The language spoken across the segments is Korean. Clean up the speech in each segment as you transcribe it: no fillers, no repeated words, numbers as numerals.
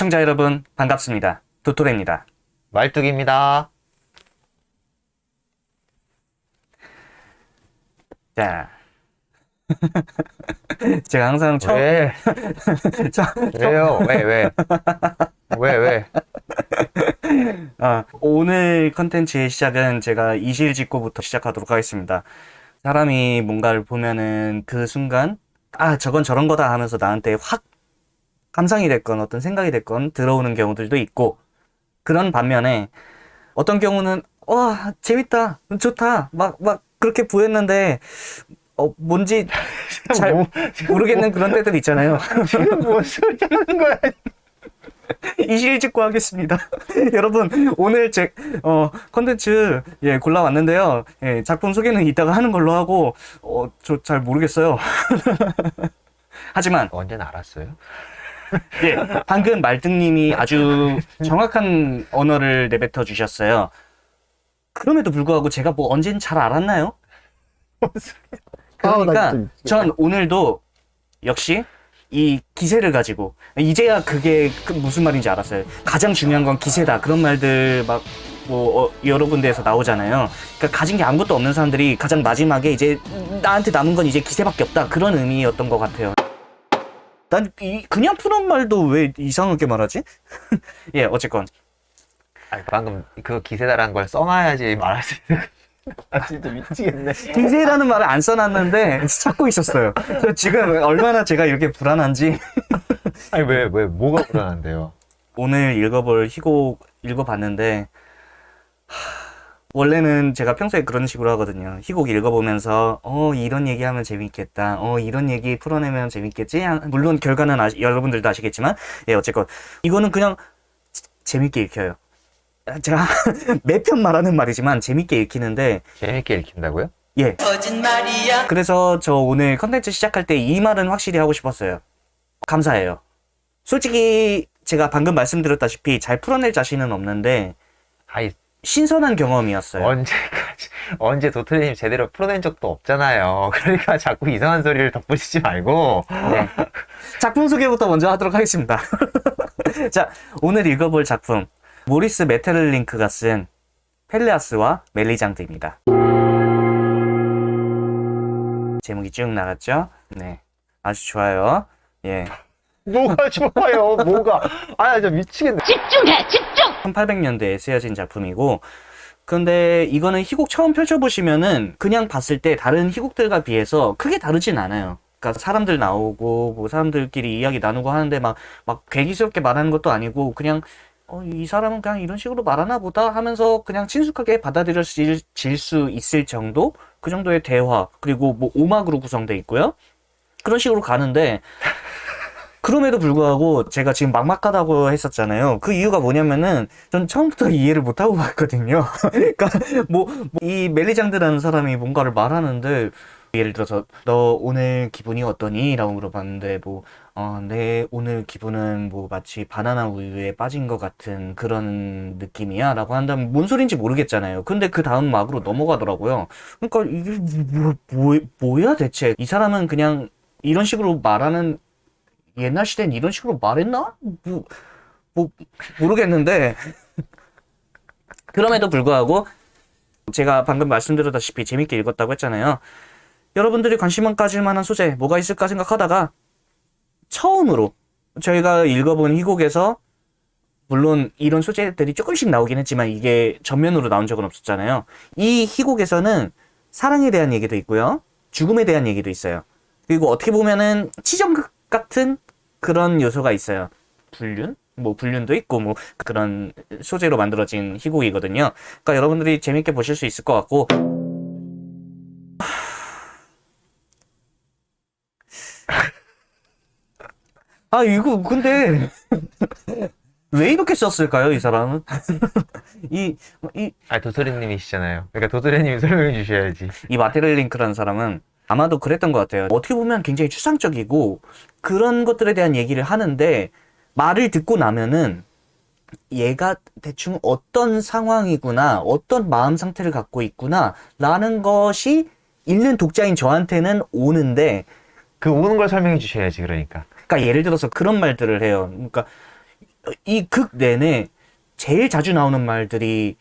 시청자 여러분 반갑습니다. 도토레입니다. 말뚝입니다. 자, 제가 항상 왜? 왜요? 왜? 오늘 컨텐츠의 시작은 제가 이실직고부터 시작하도록 하겠습니다. 사람이 뭔가를 보면은 그 순간 저건 저런 거다 하면서 나한테 확 감상이 됐건 어떤 생각이 됐건 들어오는 경우들도 있고, 그런 반면에 어떤 경우는 와 재밌다 좋다 막 그렇게 보였는데 뭔지 잘 모르겠는 그런 때들 있잖아요. 지금 뭔 소리 하는 거야? 이실직고 하겠습니다. 여러분, 오늘 제 컨텐츠 골라왔는데요. 작품 소개는 이따가 하는 걸로 하고 저 잘 모르겠어요. 하지만 언제는 알았어요? 방금 말등님이 아주 정확한 언어를 내뱉어 주셨어요. 그럼에도 불구하고 제가 뭐 언제는 잘 알았나요? 그러니까 전 오늘도 역시 이 기세를 가지고, 이제야 그게 무슨 말인지 알았어요. 가장 중요한 건 기세다, 그런 말들 막 여러 군데에서 나오잖아요. 그러니까 가진 게 아무것도 없는 사람들이 가장 마지막에 이제 나한테 남은 건 이제 기세밖에 없다, 그런 의미였던 것 같아요. 난 그냥 푸는 말도 왜 이상하게 말하지? 예, 어쨌건 방금 그 기세다라는 걸 써놔야지 말할 수 있는. 진짜 미치겠네. 기세라는 말을 안 써놨는데 찾고 있었어요. 그래서 지금 얼마나 제가 이렇게 불안한지. 아니 왜 뭐가 불안한데요? 오늘 읽어볼 희곡 읽어봤는데, 원래는 제가 평소에 그런 식으로 하거든요. 희곡 읽어보면서 이런 얘기하면 재밌겠다, 이런 얘기 풀어내면 재밌겠지. 물론 결과는 여러분들도 아시겠지만, 예, 어쨌건 이거는 그냥 재밌게 읽혀요. 제가 매편 말하는 말이지만 재밌게 읽히는데. 재밌게 읽힌다고요? 예. 거짓말이야. 그래서 저 오늘 컨텐츠 시작할 때 이 말은 확실히 하고 싶었어요. 감사해요. 솔직히 제가 방금 말씀드렸다시피 잘 풀어낼 자신은 없는데 아이, 신선한 경험이었어요. 언제 도토리님 제대로 풀어낸 적도 없잖아요. 그러니까 자꾸 이상한 소리를 덧붙이지 말고. 네. 작품 소개부터 먼저 하도록 하겠습니다. 자, 오늘 읽어볼 작품, 모리스 메테를링크가 쓴 펠레아스와 멜리장드입니다. 제목이 쭉 나갔죠? 네, 아주 좋아요. 예. 뭐가 좋아요? 뭐가? 저 미치겠네. 집중해, 집중! 1800년대에 쓰여진 작품이고, 근데 이거는 희곡 처음 펼쳐보시면은 그냥 봤을 때 다른 희곡들과 비해서 크게 다르진 않아요. 그러니까 사람들 나오고 뭐 사람들끼리 이야기 나누고 하는데 막 괴기스럽게 말하는 것도 아니고, 그냥 이 사람은 그냥 이런 식으로 말하나 보다 하면서 그냥 친숙하게 받아들여질 수 있을 정도? 그 정도의 대화, 그리고 뭐 오막으로 구성되어 있고요. 그런 식으로 가는데, 그럼에도 불구하고 제가 지금 막막하다고 했었잖아요. 그 이유가 뭐냐면은 전 처음부터 이해를 못하고 봤거든요. 그러니까 이 멜리장드라는 사람이 뭔가를 말하는데, 예를 들어서 너 오늘 기분이 어떠니? 라고 물어봤는데 내 오늘 기분은 마치 바나나 우유에 빠진 것 같은 그런 느낌이야 라고 한다면 뭔 소린지 모르겠잖아요. 근데 그 다음 막으로 넘어가더라고요. 그러니까 이게 뭐야 대체? 이 사람은 그냥 이런 식으로 말하는, 옛날 시대엔 이런 식으로 말했나? 모르겠는데. 그럼에도 불구하고 제가 방금 말씀드렸다시피 재밌게 읽었다고 했잖아요. 여러분들이 관심만 가질 만한 소재 뭐가 있을까 생각하다가 처음으로 저희가 읽어본 희곡에서, 물론 이런 소재들이 조금씩 나오긴 했지만 이게 전면으로 나온 적은 없었잖아요. 이 희곡에서는 사랑에 대한 얘기도 있고요, 죽음에 대한 얘기도 있어요. 그리고 어떻게 보면은 치정극 같은 그런 요소가 있어요. 불륜도 있고 그런 소재로 만들어진 희곡이거든요. 그러니까 여러분들이 재밌게 보실 수 있을 것 같고, 이거 근데 왜 이렇게 썼을까요, 이 사람은? 도토리님이시잖아요. 그러니까 도토리님이 설명해 주셔야지. 이 마테를링크라는 사람은 아마도 그랬던 것 같아요. 어떻게 보면 굉장히 추상적이고 그런 것들에 대한 얘기를 하는데, 말을 듣고 나면은 얘가 대충 어떤 상황이구나, 어떤 마음 상태를 갖고 있구나 라는 것이 읽는 독자인 저한테는 오는데, 그 오는 걸 설명해 주셔야지. 그러니까 예를 들어서 그런 말들을 해요. 그러니까 이 극 내내 제일 자주 나오는 말들이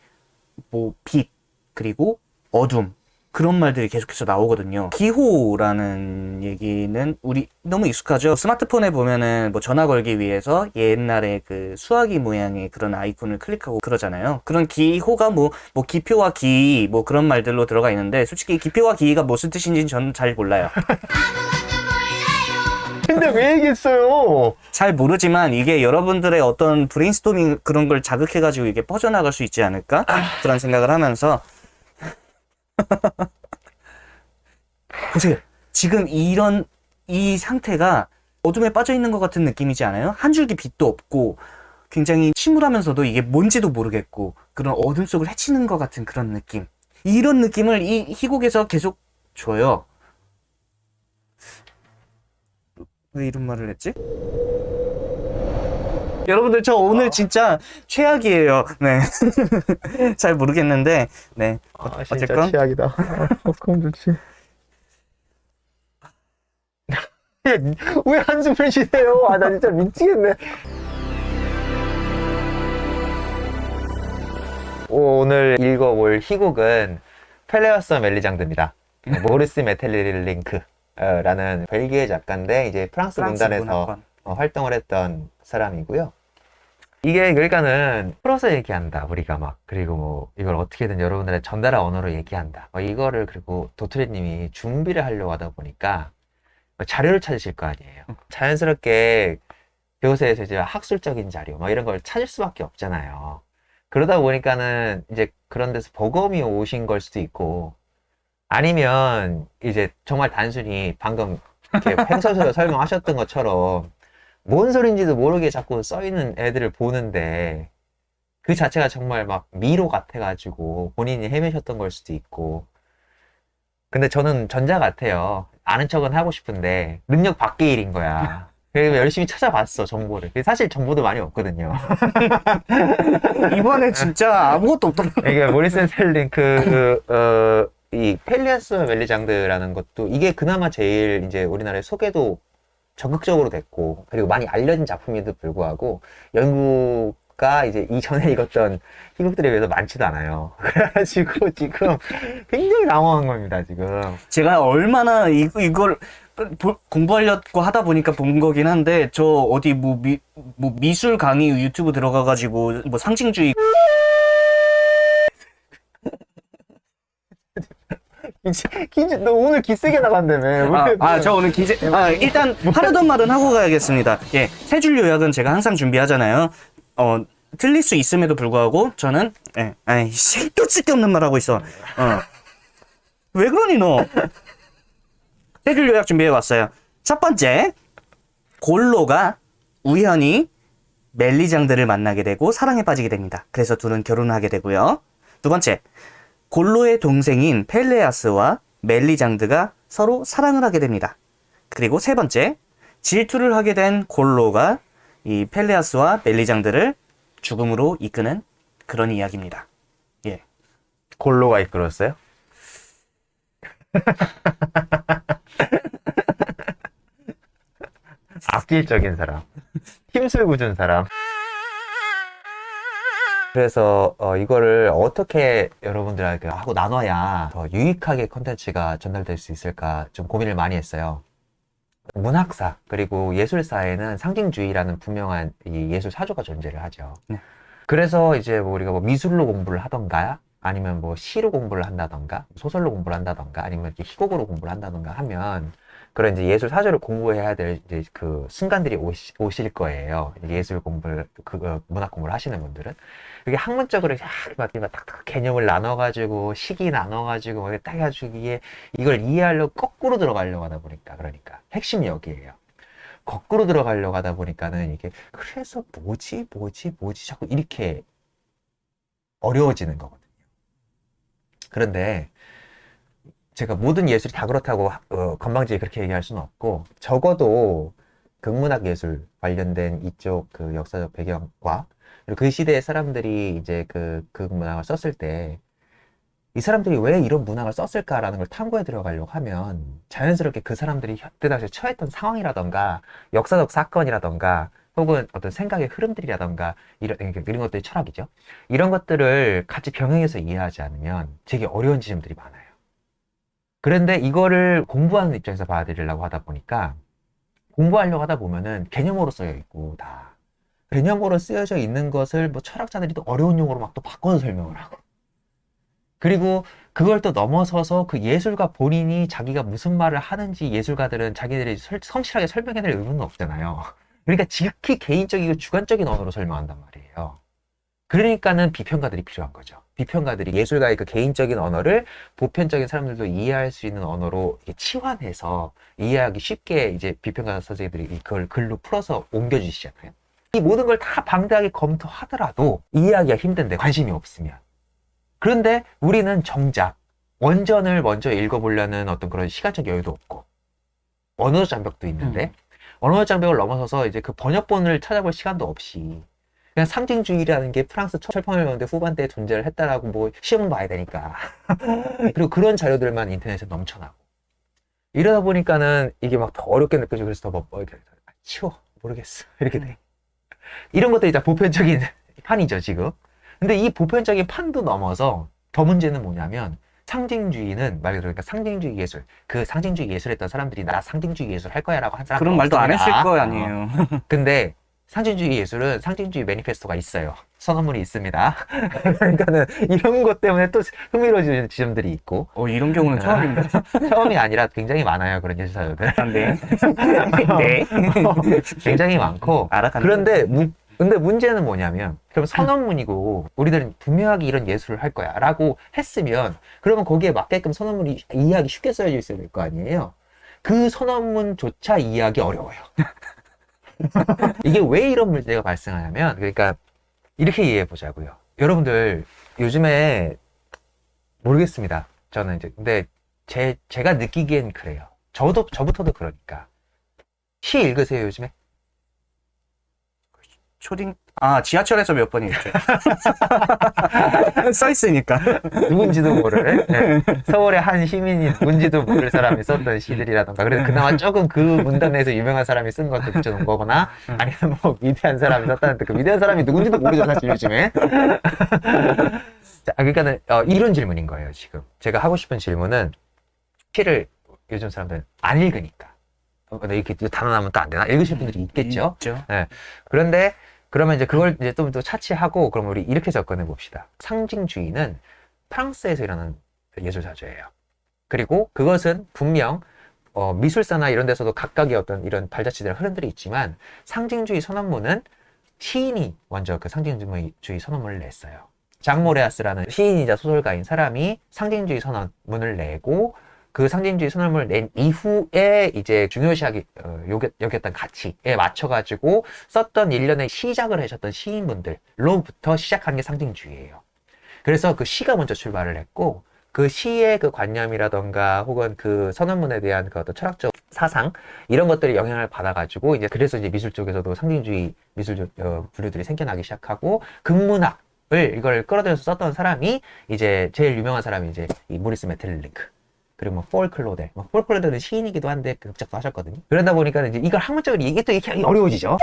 뭐 빛, 그리고 어둠, 그런 말들이 계속해서 나오거든요. 기호라는 얘기는 우리 너무 익숙하죠. 스마트폰에 보면은 뭐 전화 걸기 위해서 옛날에 그 수화기 모양의 그런 아이콘을 클릭하고 그러잖아요. 그런 기호가 뭐 기표와 기의 뭐 그런 말들로 들어가 있는데, 솔직히 기표와 기의가 무슨 뜻인지는 저는 잘 몰라요. 근데 왜 얘기했어요? 잘 모르지만 이게 여러분들의 어떤 브레인스토밍 그런 걸 자극해가지고 이게 퍼져나갈 수 있지 않을까? 그런 생각을 하면서 보세요. 지금 이 상태가 어둠에 빠져 있는 것 같은 느낌이지 않아요? 한 줄기 빛도 없고 굉장히 침울하면서도 이게 뭔지도 모르겠고 그런 어둠 속을 헤치는 것 같은 그런 느낌. 이런 느낌을 이 희곡에서 계속 줘요. 왜 이런 말을 했지? 여러분들 저 오늘 진짜 최악이에요. 네. 잘 모르겠는데 네. 진짜 어쨌건 최악이다. 그럼 좋지. 왜 한숨을 쉬세요? 나 진짜 미치겠네. 오늘 읽어볼 희곡은 펠레어스 멜리장드입니다. 모리스 메텔링크 라는 벨기에 작가인데 이제 프랑스 문단에서 문학관. 활동을 했던 사람이고요. 이게 그러니까는 풀어서 얘기한다 우리가 막, 그리고 뭐 이걸 어떻게든 여러분들의 전달할 언어로 얘기한다, 이거를 그리고 도토리님이 준비를 하려고 하다 보니까 자료를 찾으실 거 아니에요. 자연스럽게 교세에서 이제 학술적인 자료 이런 걸 찾을 수밖에 없잖아요. 그러다 보니까는 이제 그런 데서 버거움이 오신 걸 수도 있고, 아니면 이제 정말 단순히 방금 이렇게 횡설수설 설명하셨던 것처럼 뭔 소린지도 모르게 자꾸 써있는 애들을 보는데 그 자체가 정말 막 미로 같아가지고 본인이 헤매셨던 걸 수도 있고. 근데 저는 전자 같아요. 아는 척은 하고 싶은데 능력 밖의 일인 거야. 그래서 열심히 찾아봤어, 정보를. 사실 정보도 많이 없거든요. 이번에 진짜 아무것도 없더라고요. 이게 모리슨 셀링 이 펠리아스 멜리장드라는 것도 이게 그나마 제일 이제 우리나라에 소개도 적극적으로 됐고, 그리고 많이 알려진 작품에도 불구하고 연구가 이제 이전에 읽었던 희곡들에 비해서 많지도 않아요. 그래가지고 지금 굉장히 당황한 겁니다, 지금. 제가 얼마나 이걸 공부하려고 하다 보니까 본 거긴 한데, 저 어디 뭐 미술 강의 유튜브 들어가가지고 뭐 상징주의 너 오늘 기세게 나간다며. 저 오늘 일단 하려던 말은 하고 가야겠습니다. 예, 세 줄 요약은 제가 항상 준비하잖아요. 틀릴 수 있음에도 불구하고 저는 또 쓸데없는 말 하고 있어. 왜 그러니 너? 세 줄 요약 준비해 왔어요. 첫 번째, 골로가 우연히 멜리장드를 만나게 되고 사랑에 빠지게 됩니다. 그래서 둘은 결혼하게 되고요. 두 번째, 골로의 동생인 펠레아스와 멜리장드가 서로 사랑을 하게 됩니다. 그리고 세 번째, 질투를 하게 된 골로가 이 펠레아스와 멜리장드를 죽음으로 이끄는 그런 이야기입니다. 예. 골로가 이끌었어요? 악질적인 사람, 힘쓸고 준 사람. 그래서 이거를 어떻게 여러분들에게 하고 나눠야 더 유익하게 컨텐츠가 전달될 수 있을까 좀 고민을 많이 했어요. 문학사 그리고 예술사에는 상징주의라는 분명한 이 예술 사조가 존재를 하죠. 네. 그래서 이제 뭐 우리가 뭐 미술로 공부를 하던가, 아니면 뭐 시로 공부를 한다던가, 소설로 공부를 한다던가, 아니면 이렇게 희곡으로 공부를 한다던가 하면 그런 이제 예술 사조를 공부해야 될 이제 그 순간들이 오실 거예요. 예술 공부를 문학 공부를 하시는 분들은 이게 학문적으로 막 딱 개념을 나눠가지고 시기 나눠가지고 딱 해가지고 이걸 이해하려고 거꾸로 들어가려고 하다 보니까, 그러니까 핵심이 여기에요. 거꾸로 들어가려고 하다 보니까는 이게 그래서 뭐지 자꾸 이렇게 어려워지는 거거든요. 그런데 제가 모든 예술이 다 그렇다고 건방지게 그렇게 얘기할 수는 없고, 적어도 극문학 예술 관련된 이쪽 그 역사적 배경과 그리고 그 시대의 사람들이 이제 그 문학을 썼을 때 이 사람들이 왜 이런 문학을 썼을까라는 걸 탐구해 들어가려고 하면 자연스럽게 그 사람들이 그때 당시에 처했던 상황이라던가 역사적 사건이라던가 혹은 어떤 생각의 흐름들이라던가 이런 것들이 철학이죠. 이런 것들을 같이 병행해서 이해하지 않으면 되게 어려운 지점들이 많아요. 그런데 이거를 공부하는 입장에서 받아들이려고 하다 보니까 공부하려고 하다 보면은 개념으로 쓰여 있고 다 개념으로 쓰여져 있는 것을 뭐 철학자들이 또 어려운 용어로 막 또 바꿔서 설명을 하고 그리고 그걸 또 넘어서서 그 예술가 본인이 자기가 무슨 말을 하는지 예술가들은 자기들이 성실하게 설명해낼 의무는 없잖아요. 그러니까 지극히 개인적이고 주관적인 언어로 설명한단 말이에요. 그러니까는 비평가들이 필요한 거죠. 비평가들이 예술가의 그 개인적인 언어를 보편적인 사람들도 이해할 수 있는 언어로 치환해서 이해하기 쉽게 이제 비평가 선생님들이 그걸 글로 풀어서 옮겨주시잖아요. 이 모든 걸 다 방대하게 검토하더라도 이해하기가 힘든데 관심이 없으면. 그런데 우리는 정작 원전을 먼저 읽어보려는 어떤 그런 시간적 여유도 없고 언어적 장벽도 있는데 언어적 장벽을 넘어서서 이제 그 번역본을 찾아볼 시간도 없이 그냥 상징주의라는 게 프랑스 철판을배우는데 후반대에 존재를 했다라고 뭐 시험 봐야 되니까 그리고 그런 자료들만 인터넷에 넘쳐나고 이러다 보니까는 이게 막 더 어렵게 느껴지고 그래서 더 치워 모르겠어 이렇게 돼. 이런 것들이 다 보편적인 판이죠 지금. 근데 이 보편적인 판도 넘어서 더 문제는 뭐냐면 상징주의는 말 그대로 그러니까 상징주의 예술 그 상징주의 예술했던 사람들이 나 상징주의 예술 할 거야 라고 한 사람 그런 말도 안 했을 거 아니에요. 근데 상징주의 예술은 상징주의 매니페스토가 있어요. 선언문이 있습니다. 그러니까는 이런 것 때문에 또 흥미로워지는 지점들이 있고. 이런 경우는 처음입니다. 처음이 아니라 굉장히 많아요. 그런 예술사들. 네. 네. 굉장히 많고. 그런데 근데 문제는 뭐냐면 그럼 선언문이고 우리들은 분명하게 이런 예술을 할 거야 라고 했으면 그러면 거기에 맞게끔 선언문이 이해하기 쉽게 써져 있어야 될 거 아니에요. 그 선언문조차 이해하기 어려워요. 이게 왜 이런 문제가 발생하냐면 그러니까 이렇게 이해해 보자고요. 여러분들 요즘에 모르겠습니다. 저는 이제 근데 제가 느끼기엔 그래요. 저부터도 그러니까 시 읽으세요 요즘에? 초딩 지하철에서 몇 번 읽죠. 써 있으니까. 누군지도 모를 네. 서울의 한 시민이 누군지도 모를 사람이 썼던 시들이라던가 그래서 그나마 조금 그 문단에서 유명한 사람이 쓴 것도 붙여놓은 거거나 아니면 뭐 위대한 사람이 썼다는데 그 위대한 사람이 누군지도 모르죠 사실 요즘에. 자, 그러니까는 이런 질문인 거예요 지금. 제가 하고 싶은 질문은 시를 요즘 사람들은 안 읽으니까 이렇게 단어나면 또 안 되나? 읽으실 분들이 있겠죠. 네. 그런데 그러면 이제 그걸 이제 또 차치하고 그럼 우리 이렇게 접근해 봅시다. 상징주의는 프랑스에서 일어난 예술사조예요. 그리고 그것은 분명 미술사나 이런 데서도 각각의 어떤 이런 발자취들 흐름들이 있지만 상징주의 선언문은 시인이 먼저 그 상징주의 선언문을 냈어요. 장 모레아스라는 시인이자 소설가인 사람이 상징주의 선언문을 내고 그 상징주의 선언문을 낸 이후에 이제 중요시하게 여겼던 가치에 맞춰가지고 썼던 일련의 시작을 하셨던 시인분들로부터 시작한 게 상징주의예요. 그래서 그 시가 먼저 출발을 했고 그 시의 그 관념이라던가 혹은 그 선언문에 대한 그 어떤 철학적 사상 이런 것들이 영향을 받아가지고 이제 그래서 이제 미술 쪽에서도 상징주의 미술 분류들이 생겨나기 시작하고 극문학을 이걸 끌어들여서 썼던 사람이 이제 제일 유명한 사람이 이제 이 모리스 메텔링크. 그리고 뭐 폴클로델, 폴클로델은 시인이기도 한데 극작도 하셨거든요. 그러다 보니까 이제 이걸 학문적으로 이게 또 이렇게 어려워지죠.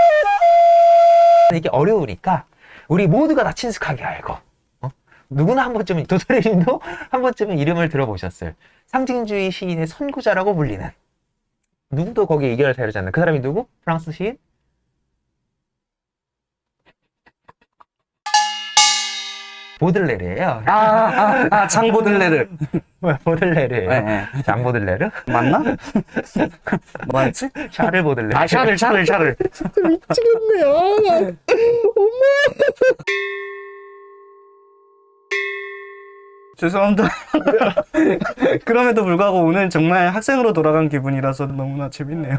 이게 어려우니까 우리 모두가 다 친숙하게 알고 누구나 한 번쯤은 도토리님도 한 번쯤은 이름을 들어보셨을 상징주의 시인의 선구자라고 불리는 누구도 거기에 이견을 다루지 않는 그 사람이 누구? 프랑스 시인? 보들레르예요. 장 보들레르. 보들레르예요. 네. 장 보들레르? 맞나? 뭐였지? 샤를 보들레르. 샤를. 미치겠네요. 엄마. 죄송합니다. 그럼에도 불구하고 오늘 정말 학생으로 돌아간 기분이라서 너무나 재밌네요.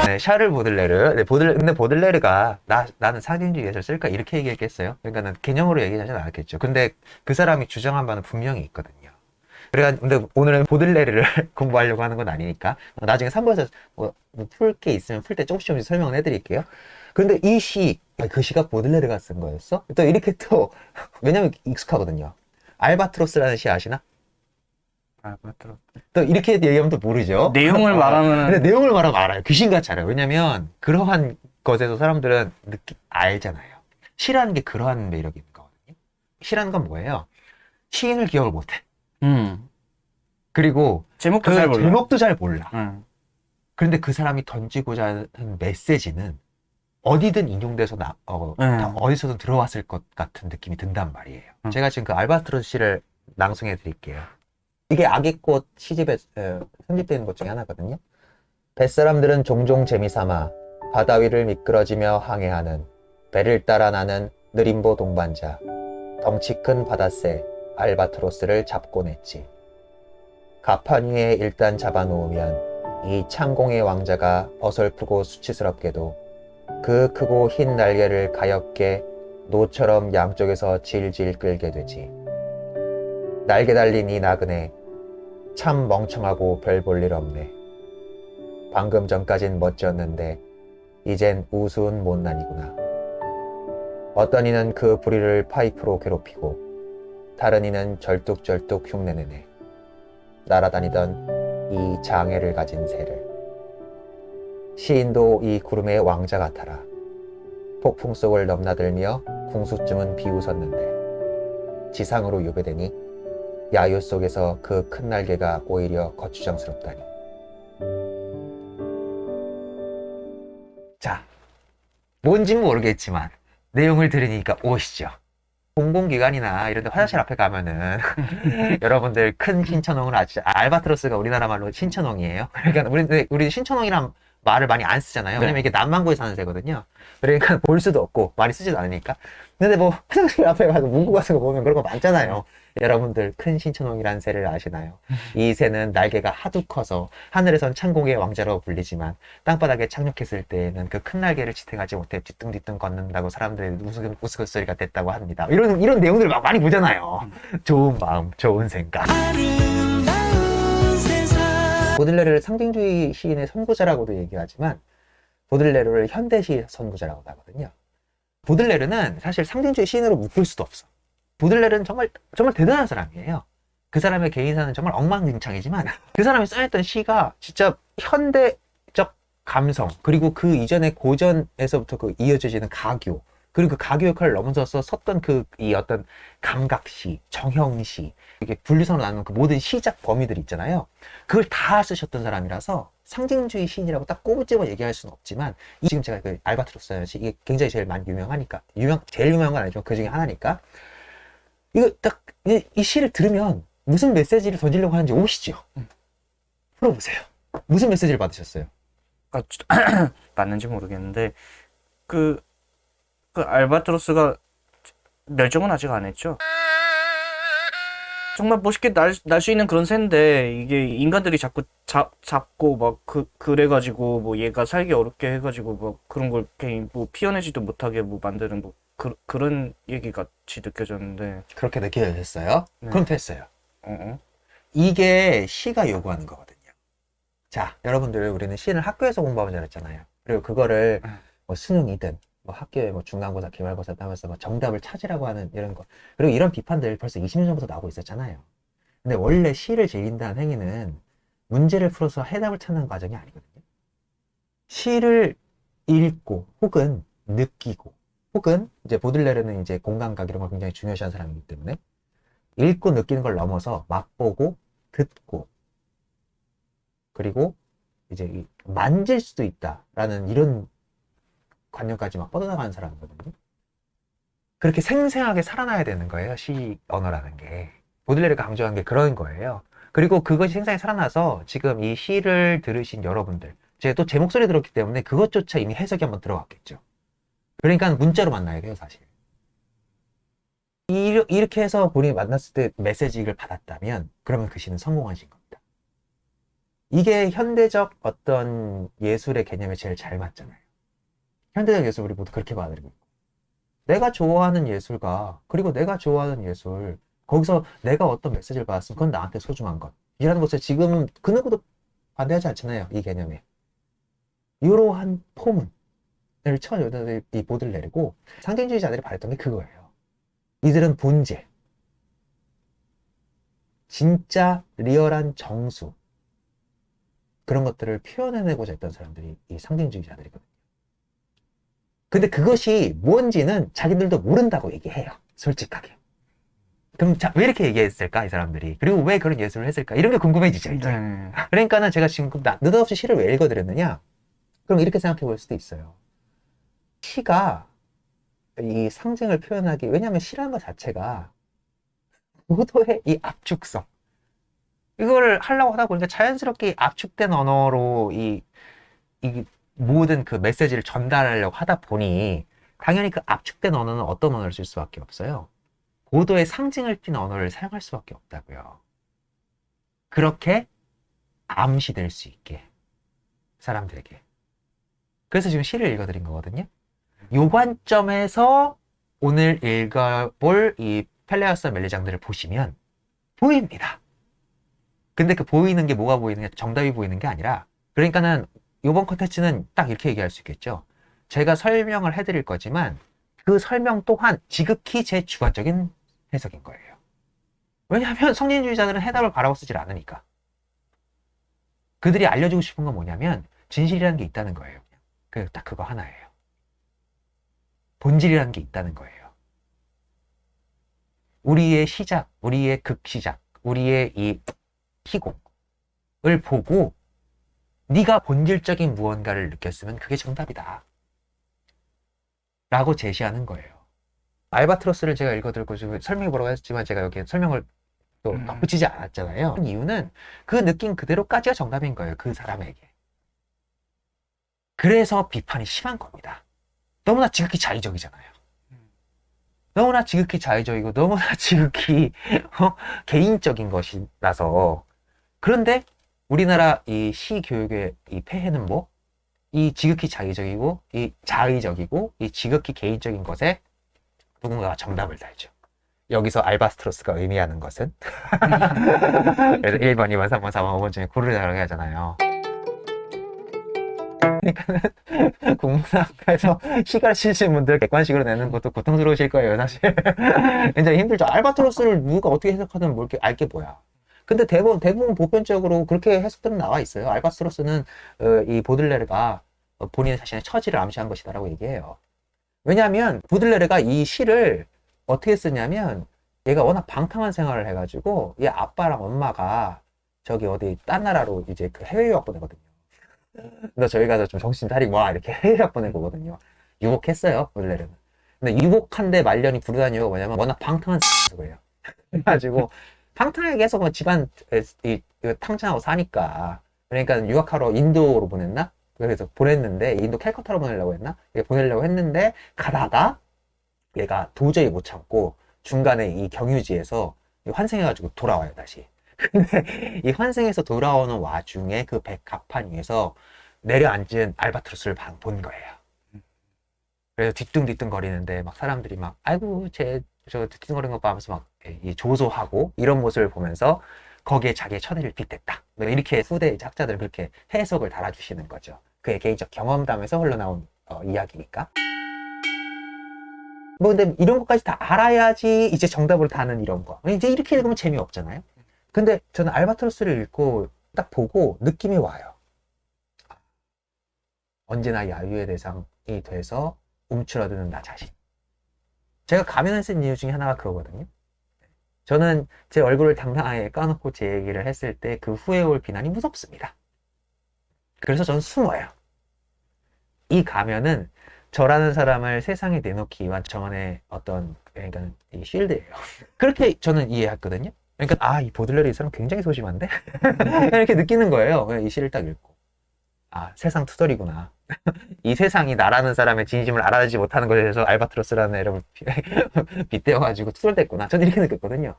네, 샤를 보들레르. 네, 근데 보들레르가 나는 상징주의 예술 쓸까 이렇게 얘기했겠어요. 그러니까는 개념으로 얘기하지는 않았겠죠. 근데 그 사람이 주장한 바는 분명히 있거든요. 근데 오늘은 보들레르를 공부하려고 하는 건 아니니까 나중에 3부에서 풀 게 있으면 풀 때 조금씩 설명을 해드릴게요. 근데 이 시, 그 시가 보들레르가 쓴 거였어? 또 이렇게 또 왜냐면 익숙하거든요. 알바트로스라는 시 아시나? 알바트로스. 또 이렇게 얘기하면 또 모르죠. 내용을 근데 말하면 내용을 말하면 알아요. 귀신같이 알아요. 왜냐면 그러한 것에서 사람들은 알잖아요. 시라는 게 그러한 매력이 있는 거거든요. 시라는 건 뭐예요? 시인을 기억을 못해. 그리고 제목도 그 잘 몰라. 제목도 잘 몰라. 응. 그런데 그 사람이 던지고자 하는 메시지는 어디든 인용돼서 다 어디서든 들어왔을 것 같은 느낌이 든단 말이에요. 제가 지금 그 알바트로스 시를 낭송해 드릴게요. 이게 아기꽃 시집에 편집되는 것 중에 하나거든요. 뱃사람들은 종종 재미삼아 바다 위를 미끄러지며 항해하는 배를 따라 나는 느림보 동반자 덩치 큰 바다새 알바트로스를 잡곤 했지. 가판 위에 일단 잡아놓으면 이 창공의 왕자가 어설프고 수치스럽게도 그 크고 흰 날개를 가엽게 노처럼 양쪽에서 질질 끌게 되지. 날개 달린 이 나그네 참 멍청하고 별 볼 일 없네. 방금 전까진 멋졌는데 이젠 우스운 못난이구나. 어떤 이는 그 부리를 파이프로 괴롭히고 다른 이는 절뚝절뚝 흉내내네. 날아다니던 이 장애를 가진 새를. 시인도 이 구름의 왕자 같아라. 폭풍 속을 넘나들며 궁수쯤은 비웃었는데 지상으로 유배되니 야유 속에서 그 큰 날개가 오히려 거추장스럽다니. 자, 뭔진 모르겠지만 내용을 들으니까 오시죠. 공공기관이나 이런 데 화장실 앞에 가면은 여러분들 큰 신천홍을 아시죠? 알바트로스가 우리나라 말로 신천홍이에요. 그러니까 우리 신천홍이란 말을 많이 안 쓰잖아요. 왜냐면 이게 남반구에 사는 새거든요. 그러니까 볼 수도 없고 많이 쓰지도 않으니까. 근데 뭐 화장실 앞에 가서 문구 같은 거 보면 그런 거 많잖아요. 여러분들 큰 신천홍이라는 새를 아시나요? 이 새는 날개가 하도 커서 하늘에선 창공의 왕자로 불리지만 땅바닥에 착륙했을 때에는 그 큰 날개를 지탱하지 못해 뒤뚱뒤뚱 걷는다고 사람들의 우스갯소리가 됐다고 합니다. 이런 내용들을 막 많이 보잖아요. 좋은 마음, 좋은 생각. 보들레르를 상징주의 시인의 선구자라고도 얘기하지만 보들레르를 현대시 선구자라고도 하거든요. 보들레르는 사실 상징주의 시인으로 묶을 수도 없어. 보들레르는 정말 대단한 사람이에요. 그 사람의 개인사는 정말 엉망진창이지만 그 사람이 써냈던 시가 진짜 현대적 감성, 그리고 그 이전의 고전에서부터 그 이어져지는 가교, 그리고 그 가교 역할을 넘어서서 섰던 이 어떤 감각시, 정형시, 이게 분리선으로 나누는 그 모든 시작 범위들 있잖아요. 그걸 다 쓰셨던 사람이라서 상징주의 시인이라고 딱 꼽집어 얘기할 수는 없지만, 지금 제가 그 알바트로스 시, 이게 굉장히 제일 많이 유명하니까, 제일 유명한 건 아니지만 그 중에 하나니까, 이거 딱 이 시를 들으면 무슨 메시지를 던지려고 하는지 오시죠? 풀어보세요. 무슨 메시지를 받으셨어요? 맞는지 모르겠는데 그 알바트로스가 멸종은 아직 안 했죠. 정말 멋있게 날 수 있는 그런 새인데 이게 인간들이 자꾸 잡고 막 그래가지고 뭐 얘가 살기 어렵게 해가지고 뭐 그런 걸 괜히 뭐 피어내지도 못하게 뭐 만드는 뭐 그런 얘기 같이 느껴졌는데. 그렇게 느껴졌어요? 네. 그럼 됐어요. 어? 이게 시가 요구하는 거거든요. 자, 여러분들, 우리는 시는 학교에서 공부하면 잘했잖아요. 그리고 그거를 뭐 수능이든 뭐 학교에 뭐 중간고사, 기말고사 따면서 뭐 정답을 찾으라고 하는 이런 거, 그리고 이런 비판들 벌써 20년 전부터 나오고 있었잖아요. 근데 원래 시를 즐긴다는 행위는 문제를 풀어서 해답을 찾는 과정이 아니거든요. 시를 읽고 혹은 느끼고, 혹은 이제 보들레르는 이제 공감각 이런 걸 굉장히 중요시하는 사람이기 때문에 읽고 느끼는 걸 넘어서 맛보고 듣고, 그리고 이제 만질 수도 있다라는 이런 관념까지 막 뻗어나가는 사람이거든요. 그렇게 생생하게 살아나야 되는 거예요, 시 언어라는 게. 보들레르가 강조한 게 그런 거예요. 그리고 그것이 생생하게 살아나서 지금 이 시를 들으신 여러분들, 제가 또 제 목소리 들었기 때문에 그것조차 이미 해석이 한번 들어갔겠죠. 그러니까 문자로 만나야 돼요, 사실. 이렇게 해서 본인이 만났을 때 메시지를 받았다면 그러면 그 시는 성공하신 겁니다. 이게 현대적 어떤 예술의 개념에 제일 잘 맞잖아요. 현대적 예술 우리 모두 그렇게 받아들이고 있고, 내가 좋아하는 예술가, 그리고 내가 좋아하는 예술, 거기서 내가 어떤 메시지를 받았으면 그건 나한테 소중한 것 이라는 것을 지금 그 누구도 반대하지 않잖아요, 이 개념에. 이러한 포문을 쳐여는 이 보들레르고, 상징주의자들이 바랬던 게 그거예요. 이들은 본질, 진짜 리얼한 정수, 그런 것들을 표현해내고자 했던 사람들이 이 상징주의자들이거든요. 근데 그것이 뭔지는 자기들도 모른다고 얘기해요. 솔직하게. 그럼 자, 왜 이렇게 얘기했을까, 이 사람들이? 그리고 왜 그런 예술을 했을까? 이런 게 궁금해지죠, 이제. 네. 그러니까는 제가 지금 느닷없이 시를 왜 읽어드렸느냐? 그럼 이렇게 생각해 볼 수도 있어요. 시가 이 상징을 표현하기, 왜냐하면 시라는 것 자체가 고도의 이 압축성. 이걸 하려고 하다 보니까 자연스럽게 압축된 언어로 이 모든 그 메시지를 전달하려고 하다 보니 당연히 그 압축된 언어는 어떤 언어를 쓸 수밖에 없어요. 고도의 상징을 띤 언어를 사용할 수밖에 없다고요. 그렇게 암시될 수 있게 사람들에게. 그래서 지금 시를 읽어드린 거거든요. 요 관점에서 오늘 읽어볼 이 펠레아스와 멜리장들을 보시면 보입니다. 근데 그 보이는 게 뭐가 보이는 게 정답이 보이는 게 아니라, 그러니까는 이번 컨텐츠는 딱 이렇게 얘기할 수 있겠죠. 제가 설명을 해드릴 거지만 그 설명 또한 지극히 제 주관적인 해석인 거예요. 왜냐하면 성진주의자들은 해답을 바라고 쓰질 않으니까. 그들이 알려주고 싶은 건 뭐냐면 진실이라는 게 있다는 거예요. 딱 그거 하나예요. 본질이라는 게 있다는 거예요. 우리의 시작, 우리의 극시작, 우리의 이 희곡을 보고 네가 본질적인 무언가를 느꼈으면 그게 정답이다 라고 제시하는 거예요. 알바트로스를 제가 읽어드리고 지금 설명해 보라고 했지만 제가 여기 설명을 또 덧붙이지 않았잖아요. 이유는 그 느낌 그대로까지가 정답인 거예요. 그 사람에게. 그래서 비판이 심한 겁니다. 너무나 지극히 자의적이잖아요. 너무나 지극히 자의적이고 너무나 지극히 개인적인 것이라서. 그런데 우리나라 이 시 교육의 이 폐해는 뭐? 이 지극히 자의적이고 이 자의적이고 이 지극히 개인적인 것에 누군가가 정답을 달죠. 여기서 알바스트로스가 의미하는 것은 그래서 1번, 2번, 3번, 4번, 5번 중에 고르를 달라고 하잖아요. 그러니까는 국문학과에서 시 가르치시는 분들 객관식으로 내는 것도 고통스러우실 거예요, 사실. 굉장히 힘들죠. 알바트로스를 누가 어떻게 해석하든 뭘 알게 뭐야. 근데 대부분 보편적으로 그렇게 해석들은 나와 있어요. 알바트로스는 이 보들레르가 본인 자신의 처지를 암시한 것이다라고 얘기해요. 왜냐하면 보들레르가 이 시를 어떻게 쓰냐면 얘가 워낙 방탕한 생활을 해가지고 얘 아빠랑 엄마가 저기 어디 딴 나라로 이제 그 해외 유학 보내거든요. 너 저희 가서 좀 정신 차리고 와 이렇게 해외 유학 보낸 거거든요. 유복했어요, 보들레르는. 근데 유복한데 말년이 부르다는 이유가 뭐냐면 워낙 방탕한 거예요. 그래가지고 방탕하게 계속 뭐 집안 탕진하고 사니까. 그러니까 유학하러 인도로 보냈나? 그래서 보냈는데 인도 캘커타로 보내려고 했나? 보내려고 했는데 가다가 얘가 도저히 못 참고 중간에 이 경유지에서 환생해가지고 돌아와요, 다시. 근데 이 환생해서 돌아오는 와중에 그 백합판 위에서 내려앉은 알바트로스를 본 거예요. 그래서 뒤뚱뒤뚱 거리는데 막 사람들이 막 아이고 저 뒤뚱거리는 거 봐면서 막 조소하고 이런 모습을 보면서 거기에 자기의 천혜를 빗댔다. 이렇게 후대 학자들은 그렇게 해석을 달아주시는 거죠. 그의 개인적 경험담에서 흘러나온 이야기니까. 뭐 근데 이런 것까지 다 알아야지 이제 정답을 다는 이런 거. 이제 이렇게 읽으면 재미없잖아요. 근데 저는 알바트로스를 읽고 딱 보고 느낌이 와요. 언제나 야유의 대상이 돼서 움츠러드는 나 자신. 제가 가면을 쓴 이유 중에 하나가 그거거든요. 저는 제 얼굴을 당당하게 까놓고 제 얘기를 했을 때 그 후에 올 비난이 무섭습니다. 그래서 저는 숨어요. 이 가면은 저라는 사람을 세상에 내놓기 위한 저만의 어떤, 그러니까 이 쉴드예요. 그렇게 저는 이해했거든요. 그러니까 이 보들레르 이 사람 굉장히 소심한데? 이렇게 느끼는 거예요. 이 시를 딱 읽고. 세상 투덜이구나. 이 세상이 나라는 사람의 진심을 알아내지 못하는 것에 대해서 알바트로스라는 애를 빗대어가지고 투덜댔구나. 저는 이렇게 느꼈거든요.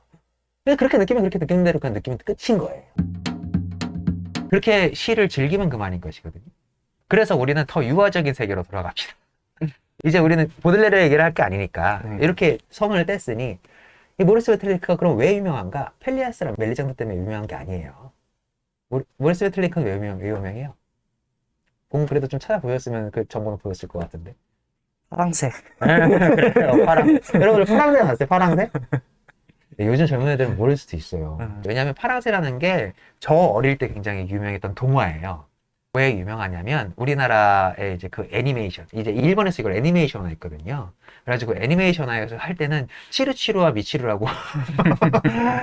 그렇게 느끼면 그렇게 느끼는 대로 그냥 느끼면 끝인 거예요. 그렇게 시를 즐기면 그만인 것이거든요. 그래서 우리는 더 유화적인 세계로 돌아갑시다. 이제 우리는 보들레르 얘기를 할 게 아니니까 이렇게 성을 뗐으니 이 모리스 베틀리크가 그럼 왜 유명한가? 펠리아스랑 멜리장드 때문에 유명한 게 아니에요. 모리스 베틀리크는 왜 유명해요? 공부 그래도 좀 찾아보셨으면 그 정보는 보였을 것 같은데. 파랑색. 그래요, 여러분들 파랑색 봤어요? 파랑색? 요즘 젊은 애들은 모를 수도 있어요. 왜냐하면 파랑새라는 게 저 어릴 때 굉장히 유명했던 동화예요. 왜 유명하냐면 우리나라의 이제 그 애니메이션, 이제 일본에서 이걸 애니메이션화 했거든요. 그래가지고 애니메이션화에서 할 때는 치루치루와 미치루라고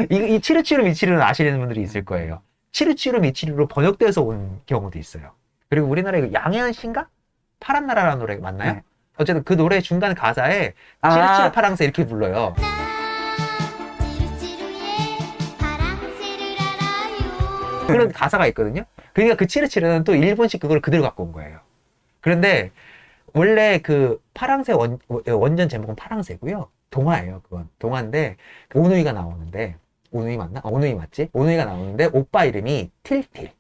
이 치루치루 미치루는 아시는 분들이 있을 거예요. 치루치루 미치루로 번역돼서 온 경우도 있어요. 그리고 우리나라에 그 양혜은 씨인가? 파란 나라라는 노래 맞나요? 네. 어쨌든 그 노래 중간 가사에 아. 치루치루 파랑새 이렇게 불러요. 그런 가사가 있거든요. 그러니까 그 치르치르는 또 일본식 그걸 그대로 갖고 온 거예요. 그런데 원래 그 파랑새 원전 제목은 파랑새고요. 동화예요. 그건 동화인데 오누이가 나오는데 오누이 맞나? 오누이 맞지? 오누이가 나오는데 오빠 이름이 틸틸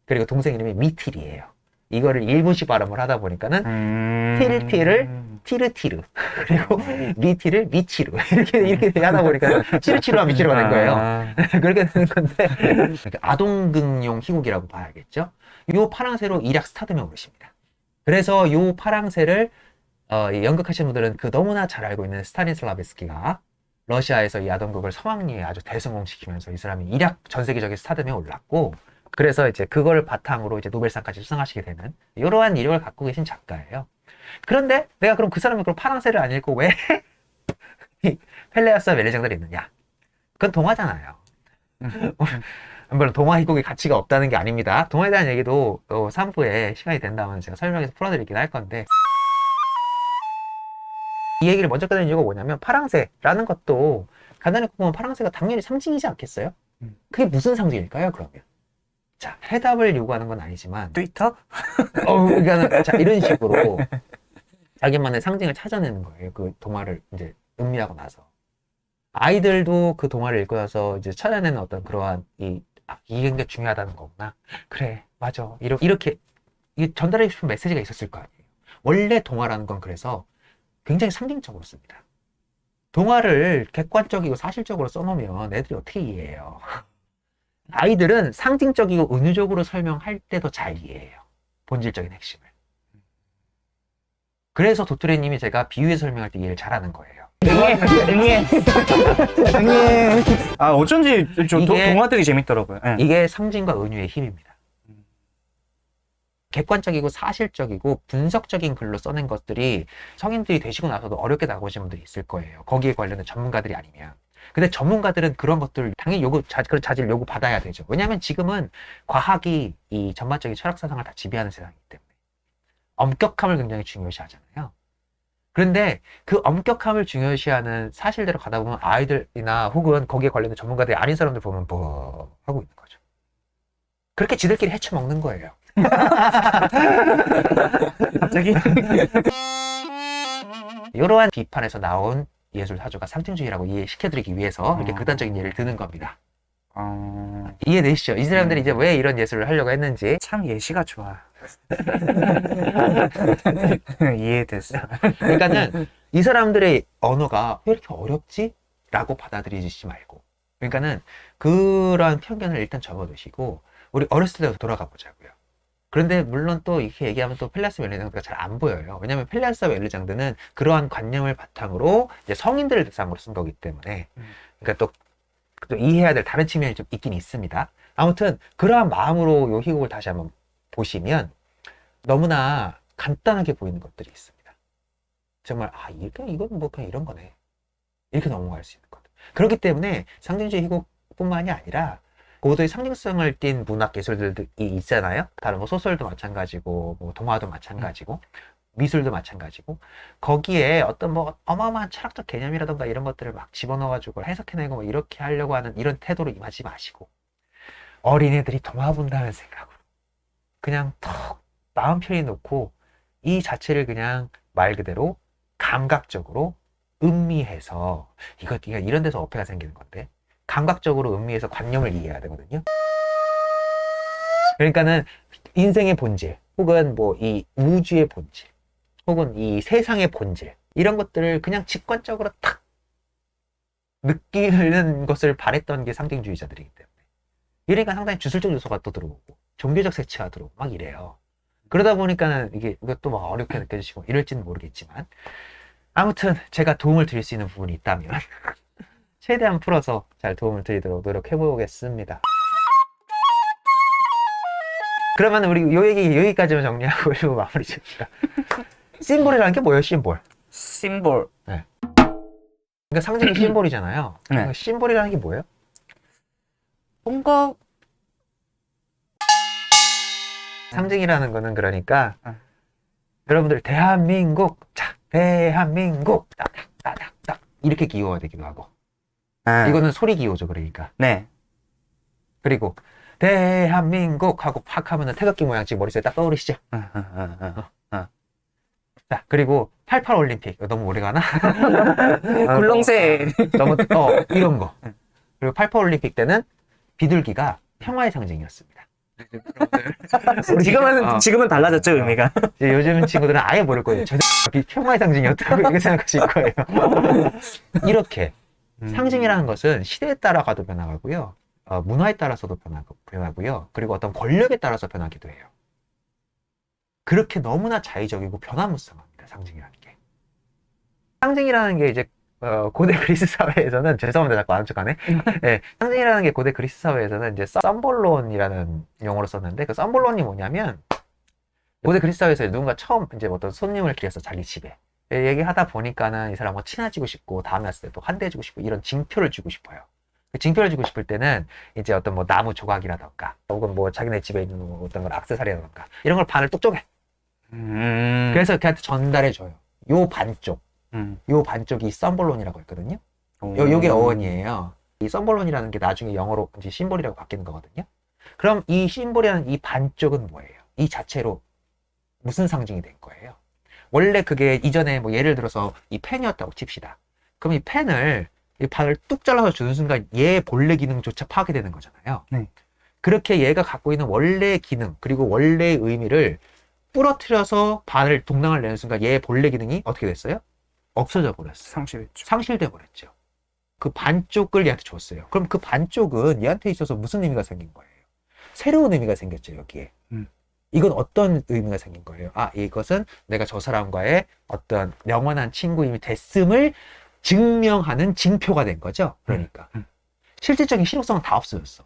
그리고 동생 이름이 미틸이에요. 이거를 일본식 발음을 하다 보니까는 틸틸을 티르티르 그리고 미티를 미치루 이렇게 하다 보니까 치르치루와 미치루가 된 거예요. 그렇게 되는 건데 아동극용 희곡이라고 봐야겠죠. 요 파랑새로 일약 스타덤에 오르십니다. 그래서 요 파랑새를 연극하시는 분들은 그 너무나 잘 알고 있는 스타니슬라베스키가 러시아에서 이 아동극을 서왕리에 아주 대성공시키면서 이 사람이 일약 전 세계적인 스타덤에 올랐고 그래서 이제 그걸 바탕으로 이제 노벨상까지 수상하시게 되는 이러한 이력을 갖고 계신 작가예요. 그런데 내가 그럼 그 사람이 그럼 파랑새를 안 읽고 왜 펠레아스와 멜리장들이 있느냐? 그건 동화잖아요. 물론 동화 희곡의 가치가 없다는 게 아닙니다. 동화에 대한 얘기도 3부에 시간이 된다면 제가 설명해서 풀어드리긴 할 건데 이 얘기를 먼저 꺼내는 이유가 뭐냐면 파랑새라는 것도 간단히 보면 파랑새가 당연히 상징이지 않겠어요? 그게 무슨 상징일까요, 그러면? 자, 해답을 요구하는 건 아니지만 트위터? 그러니까 자, 이런 식으로 자기만의 상징을 찾아내는 거예요. 그 동화를 이제 음미하고 나서. 아이들도 그 동화를 읽고 나서 이제 찾아내는 어떤 그러한 이게 게 중요하다는 거구나. 그래, 맞아. 이렇게 전달하고 싶은 메시지가 있었을 거 아니에요. 원래 동화라는 건 그래서 굉장히 상징적으로 씁니다. 동화를 객관적이고 사실적으로 써놓으면 애들이 어떻게 이해해요? 아이들은 상징적이고 은유적으로 설명할 때도 잘 이해해요. 본질적인 핵심을. 그래서 도토리님이 제가 비유해서 설명할 때 이해를 잘하는 거예요. 응애. 아, 어쩐지 동화들이 재밌더라고요. 네. 이게 상징과 은유의 힘입니다. 객관적이고 사실적이고 분석적인 글로 써낸 것들이 성인들이 되시고 나서도 어렵게 나오신 분들이 있을 거예요. 거기에 관련된 전문가들이 아니면. 근데 전문가들은 그런 것들을 당연히 그런 자질을 요구받아야 되죠. 왜냐하면 지금은 과학이 이 전반적인 철학 사상을 다 지배하는 세상이기 때문에 엄격함을 굉장히 중요시 하잖아요. 그런데 그 엄격함을 중요시하는 사실대로 가다 보면 아이들이나 혹은 거기에 관련된 전문가들이 아닌 사람들 보면 뭐 하고 있는 거죠. 그렇게 지들끼리 헤쳐먹는 거예요. 갑자기? 이러한 비판에서 나온 예술 사조가 상징주의라고 이해시켜드리기 위해서 이렇게 극단적인 예를 드는 겁니다. 이해되시죠? 이 사람들이 이제 왜 이런 예술을 하려고 했는지. 참 예시가 좋아. 이해됐어. 그러니까는 이 사람들의 언어가 왜 이렇게 어렵지? 라고 받아들이지 말고. 그러니까는 그런 편견을 일단 접어두시고 우리 어렸을 때로 돌아가 보자고요. 그런데 물론 또 이렇게 얘기하면 또 펠레아스 멜리장드가 잘 안 보여요. 왜냐하면 펠레아스와 멜리장드는 그러한 관념을 바탕으로 이제 성인들을 대상으로 쓴 거기 때문에 그러니까 또 이해해야 될 다른 측면이 좀 있긴 있습니다. 아무튼 그러한 마음으로 요 희곡을 다시 한번 보시면 너무나 간단하게 보이는 것들이 있습니다. 정말 이건 뭐 그냥 이런 거네. 이렇게 넘어갈 수 있는 것. 그렇기 때문에 상징주의 희곡뿐만이 아니라 고도의 상징성을 띈 문학 예술들이 있잖아요. 다른 뭐 소설도 마찬가지고, 뭐 동화도 마찬가지고, 미술도 마찬가지고, 거기에 어떤 뭐 어마어마한 철학적 개념이라던가 이런 것들을 막 집어넣어가지고 해석해내고 뭐 이렇게 하려고 하는 이런 태도로 임하지 마시고, 어린애들이 동화 본다는 생각으로 그냥 턱 마음 편히 놓고 이 자체를 그냥 말 그대로 감각적으로 음미해서 이거 이런 데서 어폐가 생기는 건데 감각적으로 음미해서 관념을 이해해야 되거든요. 그러니까는 인생의 본질 혹은 뭐 이 우주의 본질 혹은 이 세상의 본질 이런 것들을 그냥 직관적으로 탁 느끼는 것을 바랬던 게 상징주의자들이기 때문에 이러니까 상당히 주술적 요소가 또 들어오고 종교적 색채가 들어오고 막 이래요. 그러다 보니까는 이것도 막 어렵게 느껴지시고 이럴지는 모르겠지만 아무튼 제가 도움을 드릴 수 있는 부분이 있다면 최대한 풀어서 잘 도움을 드리도록 노력해보겠습니다. 그러면 우리 요 얘기 여기까지만 정리하고 그리고 마무리 짓시다. 심볼이라는 게 뭐예요, 심볼? 심볼. 그러니까 상징이 심볼이잖아요. 네. 그러니까 심볼이라는 게 뭐예요? 뭔가 상징이라는 거는 그러니까 응. 여러분들 대한민국 자 대한민국 딱딱딱딱 이렇게 기호가 되기도 하고 이거는 소리 기호죠. 그러니까 네. 그리고 대한민국 하고 팍 하면은 태극기 모양씩 머릿속에 딱 떠오르시죠. 자 그리고 88 올림픽 이거 너무 오래 가나? 굴렁쇠. 너무 이런 거. 그리고 88 올림픽 때는 비둘기가 평화의 상징이었습니다. 지금은 달라졌죠, 의미가. 이제 요즘 친구들은 아예 모를 거예요. 저 평화의 상징이었다고 이렇게 생각하실 거예요. 이렇게 상징이라는 것은 시대에 따라 가도 변화가고요. 문화에 따라서도 변하고요. 그리고 어떤 권력에 따라서 변하기도 해요. 그렇게 너무나 자의적이고 변화무쌍합니다. 상징이라는 게. 상징이라는 게 이제 고대 그리스 사회에서는 죄송합니다. 자꾸 아는 척하네. 네, 상징이라는 게 고대 그리스 사회에서는 이제 썸볼론이라는 용어로 썼는데 그 썸볼론이 뭐냐면 고대 그리스 사회에서 누군가 처음 이제 어떤 손님을 기해서 자기 집에 얘기하다 보니까는 이 사람과 친해지고 싶고 다음에 왔을 때도 환대해주고 싶고 이런 징표를 주고 싶어요. 그 징표를 주고 싶을 때는 이제 어떤 뭐 나무 조각이라던가 혹은 뭐 자기네 집에 있는 뭐 어떤 걸 액세서리라던가 이런 걸 반을 뚝 쪼개. 그래서 걔한테 전달해줘요. 요 반쪽. 요 반쪽이 썸볼론이라고 했거든요. 요게 어원이에요. 이 썸볼론이라는 게 나중에 영어로 이제 심볼이라고 바뀌는 거거든요. 그럼 이 심볼이라는 이 반쪽은 뭐예요? 이 자체로 무슨 상징이 된 거예요? 원래 그게 이전에 뭐 예를 들어서 이 펜이었다고 칩시다. 그럼 이 펜을 이 반을 뚝 잘라서 주는 순간 얘 본래 기능조차 파괴되는 거잖아요. 네. 그렇게 얘가 갖고 있는 원래의 기능 그리고 원래의 의미를 부러뜨려서 반을 동랑을 내는 순간 얘의 본래 기능이 어떻게 됐어요? 없어져 버렸어요. 상실했죠. 상실돼 버렸죠. 그 반쪽을 얘한테 줬어요. 그럼 그 반쪽은 얘한테 있어서 무슨 의미가 생긴 거예요? 새로운 의미가 생겼죠, 여기에. 이건 어떤 의미가 생긴 거예요? 아, 이것은 내가 저 사람과의 어떤 영원한 친구임이 됐음을 증명하는 징표가 된 거죠. 그러니까. 실질적인 실효성은 다 없어졌어.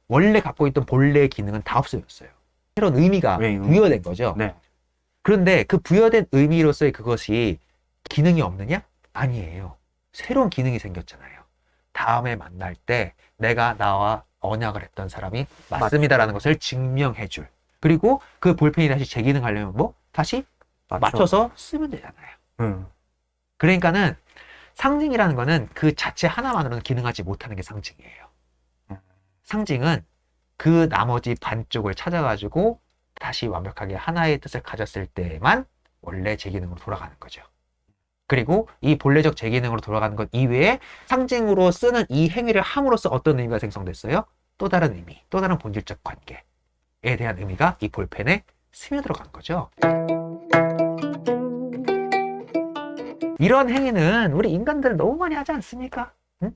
원래 갖고 있던 본래의 기능은 다 없어졌어요. 새로운 의미가 부여된 거죠. 네. 그런데 그 부여된 의미로서의 그것이 기능이 없느냐? 아니에요. 새로운 기능이 생겼잖아요. 다음에 만날 때 내가 나와 언약을 했던 사람이 맞습니다라는 것을 증명해줄. 그리고 그 볼펜이 다시 재기능하려면 뭐? 다시 맞춰서 쓰면 되잖아요. 그러니까는 상징이라는 거는 그 자체 하나만으로는 기능하지 못하는 게 상징이에요. 상징은 그 나머지 반쪽을 찾아가지고 다시 완벽하게 하나의 뜻을 가졌을 때만 원래 재기능으로 돌아가는 거죠. 그리고 이 본래적 재기능으로 돌아가는 것 이외에 상징으로 쓰는 이 행위를 함으로써 어떤 의미가 생성됐어요? 또 다른 의미, 또 다른 본질적 관계에 대한 의미가 이 볼펜에 스며들어간 거죠. 이런 행위는 우리 인간들 너무 많이 하지 않습니까? 응?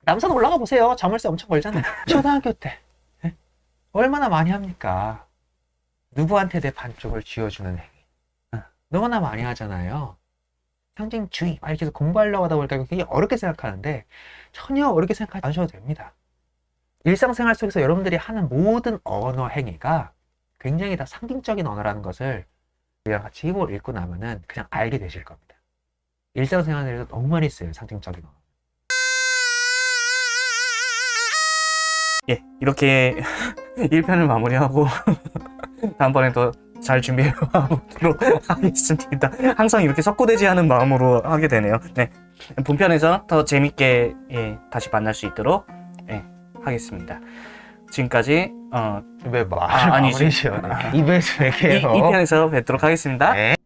남산 올라가 보세요. 자물쇠 엄청 걸잖아요. 초등학교 때 얼마나 많이 합니까? 누구한테 내 반쪽을 쥐어주는 행위 너무나 많이 하잖아요. 상징주의 이렇게 해서 공부하려고 하다 보니까 되게 어렵게 생각하는데 전혀 어렵게 생각하지 않으셔도 됩니다. 일상생활 속에서 여러분들이 하는 모든 언어 행위가 굉장히 다 상징적인 언어라는 것을 우리랑 같이 이걸 읽고 나면은 그냥 알게 되실 겁니다. 일상생활에서 너무 많이 써요, 상징적인 언어. 예, 이렇게 1편을 마무리하고 다음번에 더 잘 준비해 보도록 하겠습니다. 항상 이렇게 석고대지하는 마음으로 하게 되네요. 네, 본편에서 더 재밌게 다시 만날 수 있도록 하겠습니다. 지금까지 왜 말을 마무리시요? 입에서 얘기해요. 2편에서 뵙도록 하겠습니다. 네.